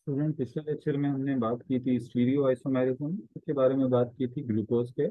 Student, पिछले lecture में हमने बात की थी स्टीरियो आइसोमेरिज्म के बारे में, बात की थी ग्लूकोज के।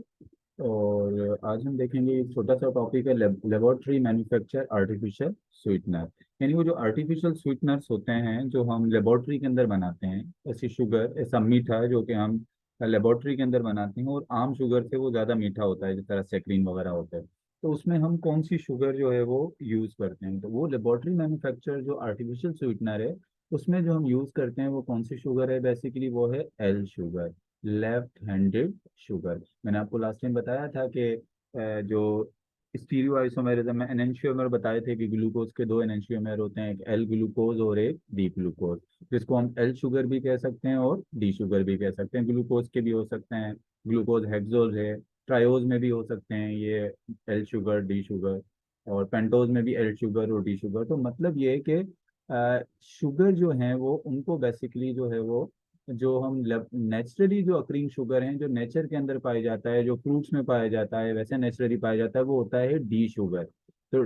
और आज हम देखेंगे एक छोटा सा टॉपिक है, लेबोरेटरी मैन्युफैक्चर आर्टिफिशियल स्वीटनर। यानी वो जो आर्टिफिशियल स्वीटनर्स होते हैं जो हम लेबोरेटरी के अंदर बनाते हैं, ऐसी शुगर, ऐसा मीठा जो कि हम लेबोरेटरी के अंदर बनाते हैं, और आम शुगर से वो ज़्यादा मीठा होता है, जिस तरह सेक्रीन वगैरह होता है। तो उसमें हम कौन सी शुगर जो है वो यूज़ करते हैं, तो वो लेबोरेटरी मैन्युफैक्चर जो आर्टिफिशियल स्वीटनर है उसमें जो हम यूज करते हैं वो कौन सी शुगर है, बेसिकली वो है L sugar, left handed sugar. मैंने आपको लास्ट टाइम बताया था कि जो स्टीरियो आइसोमेरिज्म में एनेंशियोमर बताए थे कि ग्लूकोज के दो एनेंशियोमर होते हैं, एक एल ग्लूकोज और एक डी ग्लूकोज, जिसको हम एल शुगर भी कह सकते हैं और डी शुगर भी कह सकते हैं। ग्लूकोज के भी हो सकते हैं, ग्लूकोज हेक्सोज है, ट्रायोज में भी हो सकते हैं ये एल शुगर डी शुगर, और पेंटोज में भी एल शुगर और डी शुगर। तो मतलब ये है कि शुगर जो है वो उनको बेसिकली जो है वो जो हम नेचुरली जो अक्रिंग शुगर हैं, जो नेचर के अंदर पाया जाता है, जो फ्रूट्स में पाया जाता है, वैसे नेचुरली पाया जाता है, वो होता है डी शुगर। तो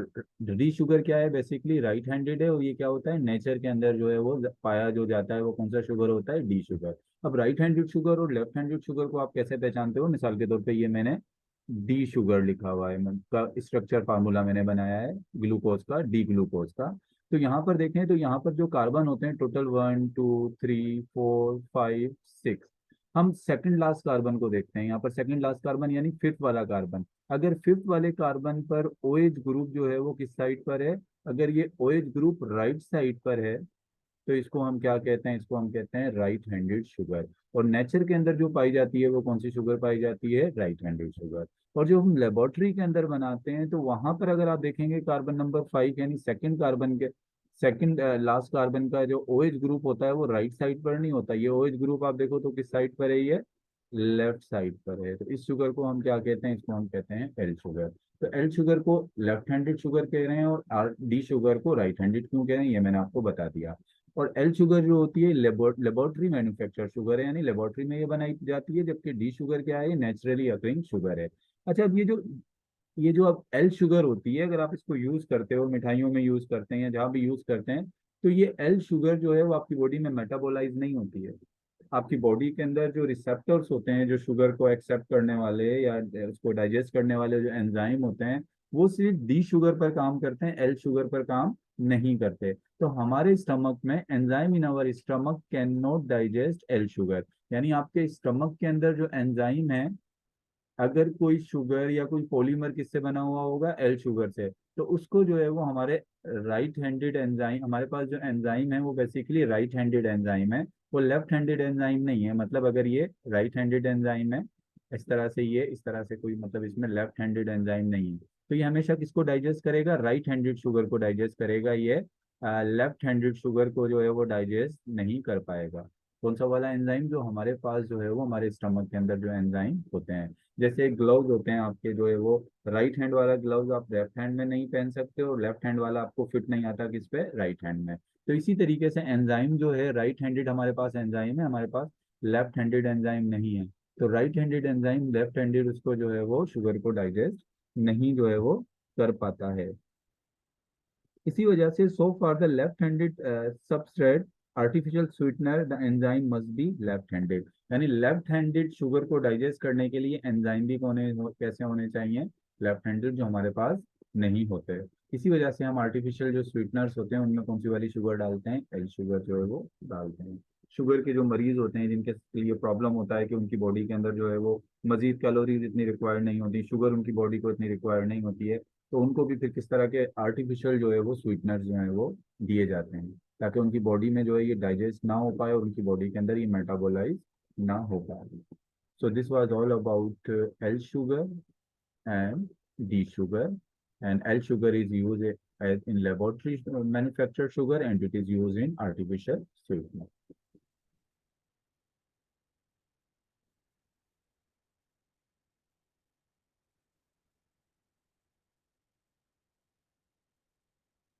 डी शुगर क्या है, बेसिकली राइट हैंडेड है, और ये क्या होता है, नेचर के अंदर जो है वो पाया जो जाता है वो कौन सा शुगर होता है, डी शुगर। अब राइट हैंडेड शुगर और लेफ्ट हैंडेड शुगर को आप कैसे पहचानते हो? मिसाल के तौर पे ये मैंने डी शुगर लिखा हुआ है, का स्ट्रक्चर फार्मूला मैंने बनाया है ग्लूकोज का, डी ग्लूकोज का। तो यहाँ पर देखें तो यहाँ पर जो कार्बन होते हैं टोटल 1 2 3 4 5 6। हम सेकंड लास्ट कार्बन को देखते हैं, यहाँ पर सेकंड लास्ट कार्बन यानी फिफ्थ वाला कार्बन। अगर फिफ्थ वाले कार्बन पर ओएच ग्रुप जो है वो किस साइड पर है, अगर ये ओएच ग्रुप राइट साइड पर है, तो इसको हम क्या कहते हैं, इसको हम कहते हैं राइट हैंडेड शुगर। और नेचर के अंदर जो पाई जाती है वो कौन सी शुगर पाई जाती है, राइट हैंडेड शुगर। और जो हम लेबोरेटरी के अंदर बनाते हैं तो वहां पर अगर आप देखेंगे कार्बन नंबर 5 यानी सेकंड कार्बन के सेकंड लास्ट कार्बन का जो ओएच ग्रुप होता है वो राइट साइड पर नहीं होता। ये ओएच ग्रुप आप देखो तो किस साइड पर है, ये लेफ्ट साइड पर है। तो इस शुगर को हम क्या कहते हैं, इसको हम कहते हैं एल शुगर। तो एल शुगर को लेफ्ट हैंडेड शुगर कह रहे हैं, और आर डी शुगर को राइट हैंडेड क्यों कह रहे हैं ये मैंने आपको बता दिया। और एल शुगर जो होती है लेबोरेटरी मैन्युफैक्चर शुगर है, यानी लेबोरेटरी में ये बनाई जाती है, जबकि डी शुगर क्या है, ये नेचुरली अकरिंग शुगर है। अच्छा, अब ये जो अब एल शुगर होती है, अगर आप इसको यूज करते हो, मिठाइयों में यूज करते हैं या जहाँ भी यूज करते हैं, तो ये एल शुगर जो है वो आपकी बॉडी में मेटाबोलाइज नहीं होती है। आपकी बॉडी के अंदर जो रिसेप्टर्स होते हैं, जो शुगर को एक्सेप्ट करने वाले या उसको डाइजेस्ट करने वाले जो एंजाइम होते हैं, वो सिर्फ डी शुगर पर काम करते हैं, एल शुगर पर काम नहीं करते। तो हमारे स्टमक में enzyme in our stomach can not digest L sugar. यानी आपके स्टमक के अंदर जो एंजाइम है, अगर कोई शुगर या कोई पॉलीमर किससे बना हुआ होगा, एल शुगर से, तो उसको जो है वो हमारे राइट हैंडेड एंजाइम, हमारे पास जो एंजाइम है वो बेसिकली राइट हैंडेड एंजाइम है, वो लेफ्ट हैंडेड एंजाइम नहीं है। मतलब अगर ये राइट हैंडेड एंजाइम है इस तरह से, ये इस तरह से कोई मतलब इसमें लेफ्ट हैंडेड एंजाइम नहीं है, तो ये हमेशा किसको डाइजेस्ट करेगा, राइट हैंडेड शुगर को डाइजेस्ट करेगा। ये लेफ्ट हैंडेड शुगर को जो है वो डाइजेस्ट नहीं कर पाएगा। कौन सा वाला एंजाइम, जो हमारे पास जो है वो हमारे स्टमक के अंदर जो एंजाइम होते हैं। जैसे ग्लव्स होते हैं आपके जो है वो, राइट हैंड वाला ग्लव्स आप लेफ्ट हैंड में नहीं पहन सकते, और लेफ्ट हैंड वाला आपको फिट नहीं आता किस पे, राइट हैंड में। तो इसी तरीके से एंजाइम जो है राइट हैंडेड हमारे पास एंजाइम है, हमारे पास लेफ्ट हैंडेड एंजाइम नहीं है। तो right handed enzyme left handed उसको जो है वो शुगर को डाइजेस्ट नहीं जो है वो कर पाता है। इसी वजह से so for the left handed substrate artificial sweetener the enzyme must be left handed. यानी लेफ्ट हैंडेड शुगर को डाइजेस्ट करने के लिए एंजाइम भी कैसे होने चाहिए, लेफ्ट हैंडेड, जो हमारे पास नहीं होते। इसी वजह से हम आर्टिफिशियल जो स्वीटनर्स होते हैं उनमें कौन सी वाली शुगर डालते हैं, एल शुगर जो है वो डालते हैं। शुगर के जो मरीज होते हैं जिनके लिए प्रॉब्लम होता है कि उनकी बॉडी के अंदर जो है वो मजीद कैलोरीज इतनी रिक्वायर्ड नहीं होती, शुगर उनकी बॉडी को इतनी रिक्वायर्ड नहीं होती है, तो उनको भी फिर किस तरह के आर्टिफिशियल जो है वो स्वीटनर्स जो है वो दिए जाते हैं, ताकि उनकी बॉडी में जो है ये डाइजेस्ट ना हो पाए और उनकी बॉडी के अंदर ये मेटाबोलाइज ना हो पाए। So this was all about L sugar and D sugar. And L sugar is used as in laboratory manufactured sugar, and it is used in artificial sweetener.